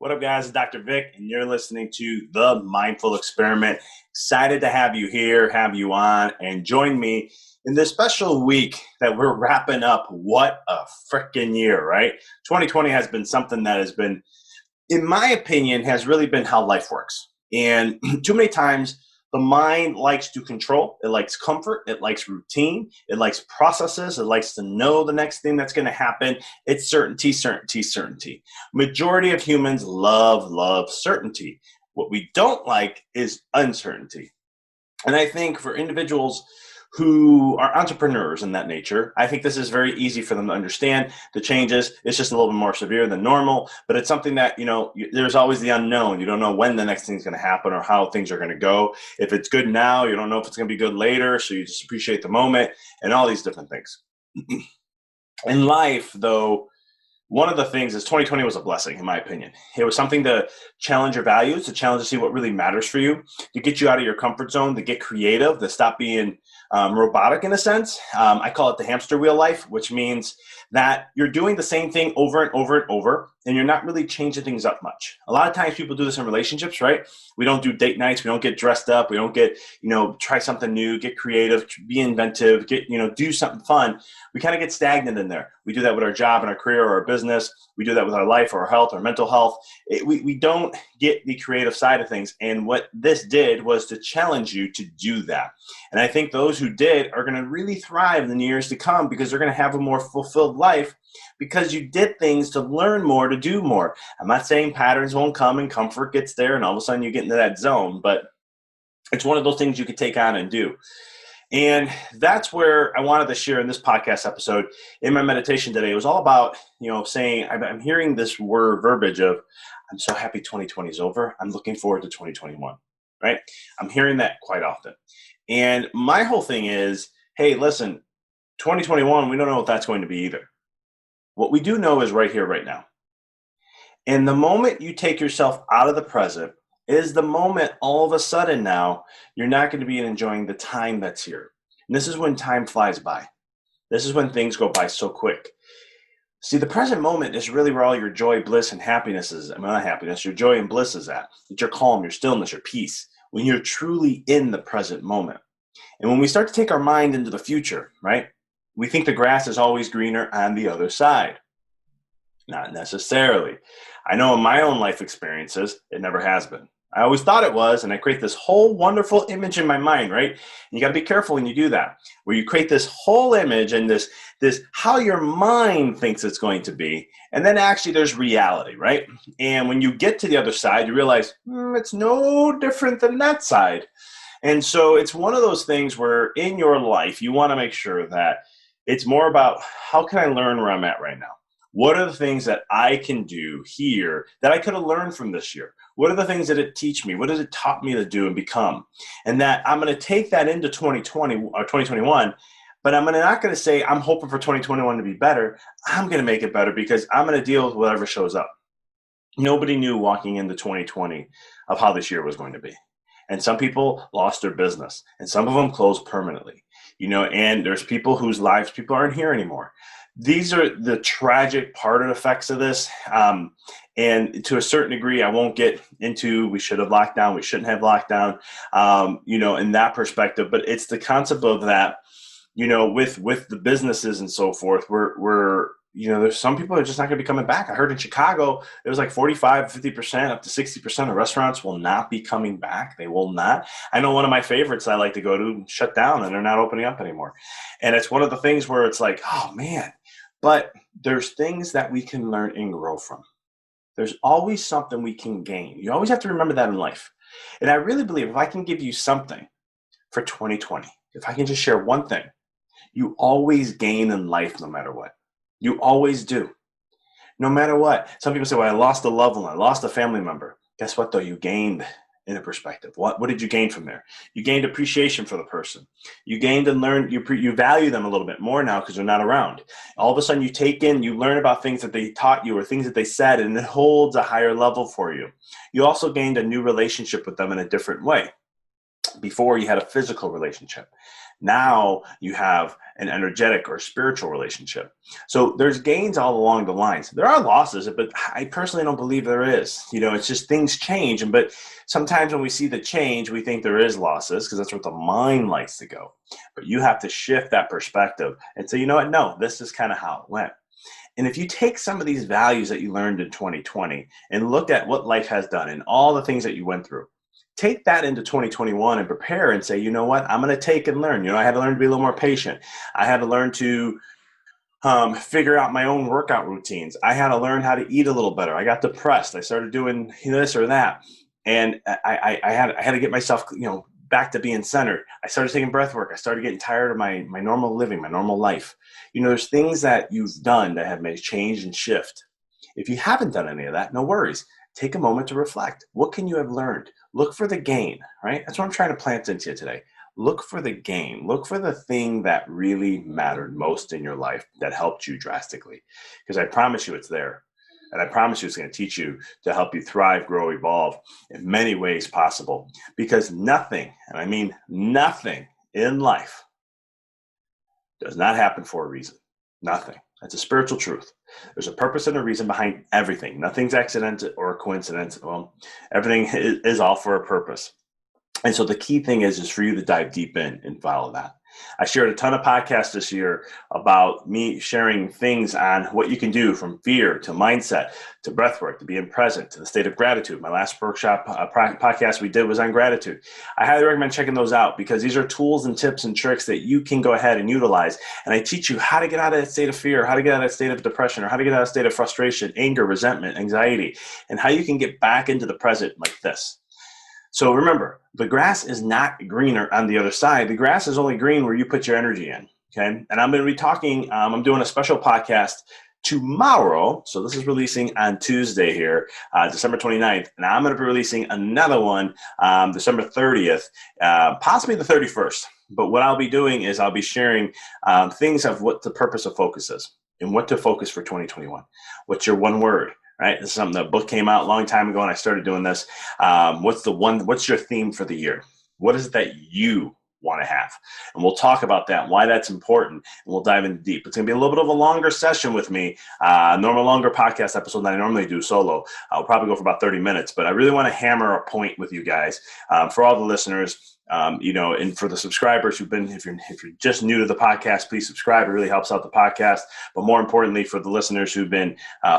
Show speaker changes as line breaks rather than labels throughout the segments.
What up, guys? It's Dr. Vic, and you're listening to The Mindful Experiment. Excited to have you here, have you on, and join me in this special week that we're wrapping up. What a freaking year, right? 2020 has been something that has been, in my opinion, has really been how life works. And too many times, the mind likes to control. It likes comfort. It likes routine. It likes processes. It likes to know the next thing that's going to happen. It's certainty, certainty, certainty. Majority of humans love certainty. What we don't like is uncertainty. And I think for individuals who are entrepreneurs in that nature, I think this is very easy for them to understand. The changes, it's just a little bit more severe than normal, but it's something that, there's always the unknown. You don't know when the next thing's going to happen or how things are going to go. If it's good now, you don't know if it's going to be good later, so you just appreciate the moment and all these different things. In life, though, one of the things is 2020 was a blessing, in my opinion. It was something to challenge your values, to challenge to see what really matters for you, to get you out of your comfort zone, to get creative, to stop being robotic in a sense. I call it the hamster wheel life, which means that you're doing the same thing over and over and over, and you're not really changing things up much. A lot of times people do this in relationships, right? We don't do date nights. We don't get dressed up. We don't get, try something new, get creative, be inventive, do something fun. We kind of get stagnant in there. We do that with our job and our career or our business. We do that with our life or our health or mental health. We don't get the creative side of things. And what this did was to challenge you to do that. And I think those who did are going to really thrive in the years to come because they're going to have a more fulfilled life because you did things to learn more, to do more. I'm not saying patterns won't come and comfort gets there and all of a sudden you get into that zone, but it's one of those things you could take on and do. And that's where I wanted to share in this podcast episode. In my meditation today, it was all about, saying I'm hearing this word verbiage of, I'm so happy 2020 is over. I'm looking forward to 2021, right? I'm hearing that quite often. And my whole thing is, hey, listen, 2021, we don't know what that's going to be either. What we do know is right here, right now. And the moment you take yourself out of the present is the moment all of a sudden now you're not going to be enjoying the time that's here. And this is when time flies by. This is when things go by so quick. See, the present moment is really where all your joy, bliss, and happiness is. Not happiness, your joy and bliss is at. It's your calm, your stillness, your peace, when you're truly in the present moment. And when we start to take our mind into the future, right, we think the grass is always greener on the other side. Not necessarily. I know in my own life experiences, it never has been. I always thought it was, and I create this whole wonderful image in my mind, right? And you got to be careful when you do that, where you create this whole image and this how your mind thinks it's going to be, and then actually there's reality, right? And when you get to the other side, you realize it's no different than that side. And so it's one of those things where in your life, you want to make sure that it's more about how can I learn where I'm at right now? What are the things that I can do here that I could have learned from this year? What are the things that it teach me? What has it taught me to do and become? And that I'm going to take that into 2020 or 2021, but I'm not going to say I'm hoping for 2021 to be better. I'm going to make it better because I'm going to deal with whatever shows up. Nobody knew walking into 2020 of how this year was going to be. And some people lost their business and some of them closed permanently, and there's people whose lives people aren't here anymore. These are the tragic part of the effects of this. And to a certain degree, I won't get into we should have locked down, we shouldn't have locked down, in that perspective. But it's the concept of that, with the businesses and so forth, we're there's some people that are just not going to be coming back. I heard in Chicago, it was like 45, 50%, up to 60% of restaurants will not be coming back. They will not. I know one of my favorites I like to go to shut down and they're not opening up anymore. And it's one of the things where it's like, oh man, but there's things that we can learn and grow from. There's always something we can gain. You always have to remember that in life. And I really believe if I can give you something for 2020, if I can just share one thing, you always gain in life no matter what. You always do. No matter what. Some people say, well, I lost a loved one. I lost a family member. Guess what, though? You gained in a perspective. What did you gain from there? You gained appreciation for the person. You gained and learned, you value them a little bit more now because they're not around. All of a sudden you learn about things that they taught you or things that they said, and it holds a higher level for you. You also gained a new relationship with them in a different way. Before you had a physical relationship. Now you have an energetic or spiritual relationship. So there's gains all along the lines. There are losses, but I personally don't believe there is. It's just things change. But sometimes when we see the change, we think there is losses because that's what the mind likes to go. But you have to shift that perspective and say, you know what? No, this is kind of how it went. And if you take some of these values that you learned in 2020 and look at what life has done and all the things that you went through, take that into 2021 and prepare and say, you know what, I'm going to take and learn. I had to learn to be a little more patient. I had to learn to figure out my own workout routines. I had to learn how to eat a little better. I got depressed. I started doing this or that. And I had to get myself, back to being centered. I started taking breath work. I started getting tired of my normal living, my normal life. There's things that you've done that have made change and shift. If you haven't done any of that, no worries. Take a moment to reflect. What can you have learned? Look for the gain, right? That's what I'm trying to plant into you today. Look for the gain. Look for the thing that really mattered most in your life that helped you drastically. Because I promise you it's there. And I promise you it's going to teach you to help you thrive, grow, evolve in many ways possible. Because nothing, and I mean nothing in life, does not happen for a reason. Nothing. That's a spiritual truth. There's a purpose and a reason behind everything. Nothing's accidental or a coincidence. Well, everything is all for a purpose. And so the key thing is for you to dive deep in and follow that. I shared a ton of podcasts this year about me sharing things on what you can do from fear to mindset to breathwork to being present to the state of gratitude. My last workshop podcast we did was on gratitude. I highly recommend checking those out because these are tools and tips and tricks that you can go ahead and utilize. And I teach you how to get out of that state of fear, how to get out of that state of depression, or how to get out of that state of frustration, anger, resentment, anxiety, and how you can get back into the present like this. So remember, the grass is not greener on the other side. The grass is only green where you put your energy in, okay? And I'm going to be talking, I'm doing a special podcast tomorrow. So this is releasing on Tuesday here, December 29th. And I'm going to be releasing another one December 30th, possibly the 31st. But what I'll be doing is I'll be sharing things of what the purpose of focus is and what to focus for 2021. What's your one word? Right, this is something that book came out a long time ago, and I started doing this. What's your theme for the year? What is it that you want to have? And we'll talk about that, why that's important, and we'll dive in deep. It's going to be a little bit of a longer session with me, longer podcast episode than I normally do solo. I'll probably go for about 30 minutes, but I really want to hammer a point with you guys. For all the listeners, and for the subscribers if you're just new to the podcast, please subscribe. It really helps out the podcast. But more importantly, for the listeners who've been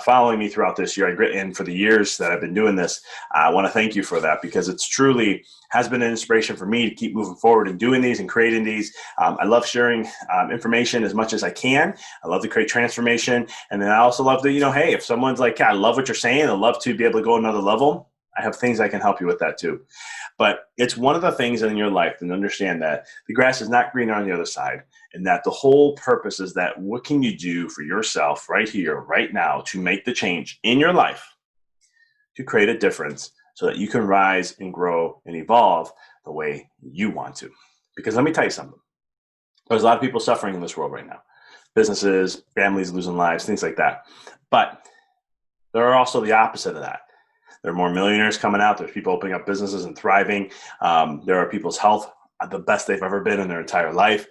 following me throughout this year, and for the years that I've been doing this, I want to thank you for that because it's truly has been an inspiration for me to keep moving forward and doing these and creating these. I love sharing information as much as I can. I love to create transformation. And then I also love to, hey, if someone's like, I love what you're saying, I'd love to be able to go another level. I have things I can help you with that too. But it's one of the things in your life to understand that the grass is not greener on the other side, and that the whole purpose is that what can you do for yourself right here, right now, to make the change in your life to create a difference so that you can rise and grow and evolve the way you want to. Because let me tell you something. There's a lot of people suffering in this world right now. Businesses, families losing lives, things like that. But there are also the opposite of that. There are more millionaires coming out. There's people opening up businesses and thriving. There are people's health the best they've ever been in their entire life.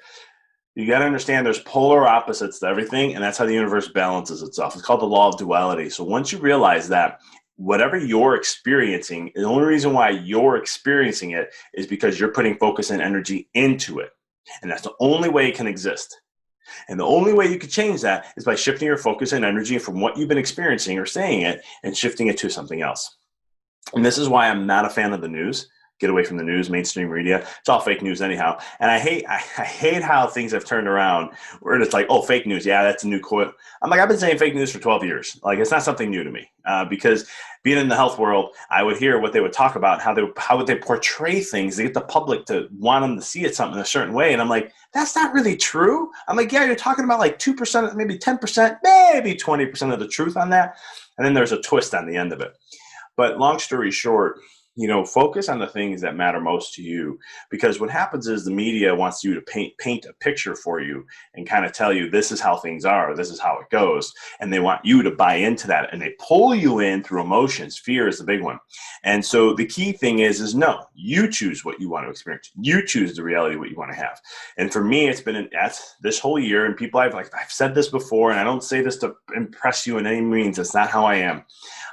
You got to understand there's polar opposites to everything, and that's how the universe balances itself. It's called the law of duality. So once you realize that whatever you're experiencing, the only reason why you're experiencing it is because you're putting focus and energy into it. And that's the only way it can exist. And the only way you can change that is by shifting your focus and energy from what you've been experiencing or saying it and shifting it to something else. And this is why I'm not a fan of the news. Get away from the news, mainstream media. It's all fake news anyhow. And I hate how things have turned around where it's like, oh, fake news. Yeah, that's a new quote. I'm like, I've been saying fake news for 12 years. Like, it's not something new to me because being in the health world, I would hear what they would talk about, how would they portray things to get the public to want them to see it something a certain way. And I'm like, that's not really true. I'm like, yeah, you're talking about like 2%, maybe 10%, maybe 20% of the truth on that. And then there's a twist on the end of it. But long story short, focus on the things that matter most to you, because what happens is the media wants you to paint a picture for you and kind of tell you this is how things are, this is how it goes, and they want you to buy into that, and they pull you in through emotions. Fear is the big one. And so the key thing is no, you choose what you want to experience. You choose the reality what you want to have. And for me, it's been this whole year, and people I've said this before, and I don't say this to impress you in any means. It's not how I am.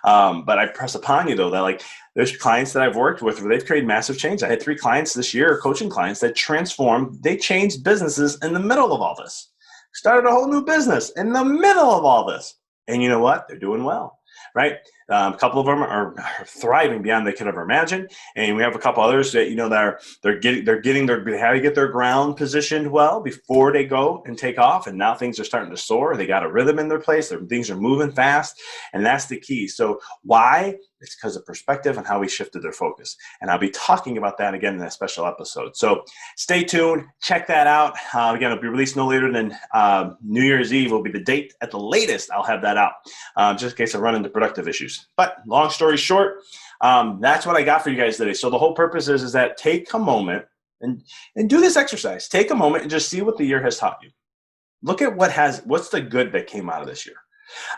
But I press upon you though that there's clients that I've worked with where they've created massive change. I had 3 clients this year, coaching clients, that transformed. They changed businesses in the middle of all this, started a whole new business in the middle of all this. And you know what? They're doing well, right? A couple of them are thriving beyond they could ever imagine, and we have a couple others that they're getting how to get their ground positioned well before they go and take off. And now things are starting to soar. They got a rhythm in their place. Things are moving fast, and that's the key. So why? It's because of perspective and how we shifted their focus. And I'll be talking about that again in a special episode. So stay tuned. Check that out. Again, it'll be released no later than New Year's Eve will be the date at the latest. I'll have that out just in case I run into productive issues. But long story short, that's what I got for you guys today. So the whole purpose is that take a moment and do this exercise. Take a moment and just see what the year has taught you. Look at what's the good that came out of this year.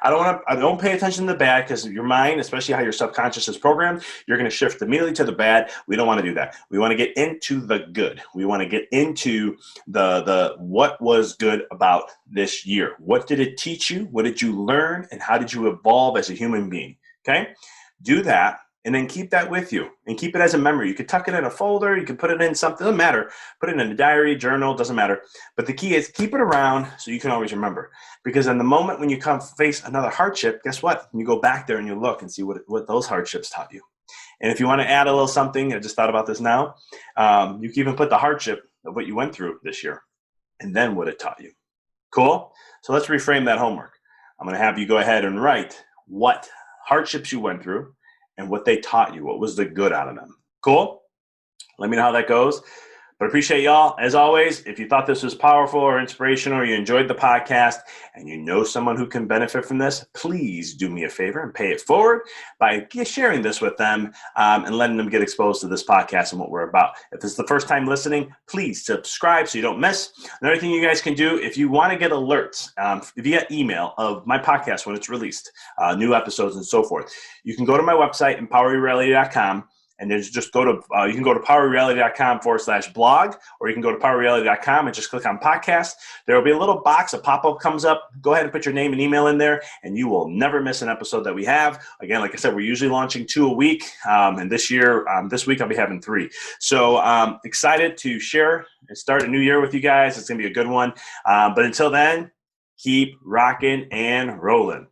I don't pay attention to the bad, because your mind, especially how your subconscious is programmed, you're going to shift immediately to the bad. We don't want to do that. We want to get into the good. We want to get into the what was good about this year. What did it teach you? What did you learn? And how did you evolve as a human being? Okay? Do that. And then keep that with you and keep it as a memory. You could tuck it in a folder. You could put it in something. Doesn't matter. Put it in a diary, journal. Doesn't matter. But the key is keep it around so you can always remember. Because in the moment when you come face another hardship, guess what? You go back there and you look and see what those hardships taught you. And if you want to add a little something, I just thought about this now. You can even put the hardship of what you went through this year and then what it taught you. Cool? So let's reframe that homework. I'm going to have you go ahead and write what hardships you went through and what they taught you. What was the good out of them? Cool? Let me know how that goes. But appreciate y'all. As always, if you thought this was powerful or inspirational, or you enjoyed the podcast and you know someone who can benefit from this, please do me a favor and pay it forward by sharing this with them and letting them get exposed to this podcast and what we're about. If this is the first time listening, please subscribe so you don't miss. Another thing you guys can do, if you want to get alerts via email of my podcast when it's released, new episodes and so forth, you can go to my website, empoweryourreality.com. And there's just you can go to powerreality.com/blog, or you can go to powerreality.com and just click on podcast. There will be a little box, a pop-up comes up. Go ahead and put your name and email in there, and you will never miss an episode that we have. Again, like I said, we're usually launching 2 a week. And this week I'll be having 3. So excited to share and start a new year with you guys. It's going to be a good one. But until then, keep rocking and rolling.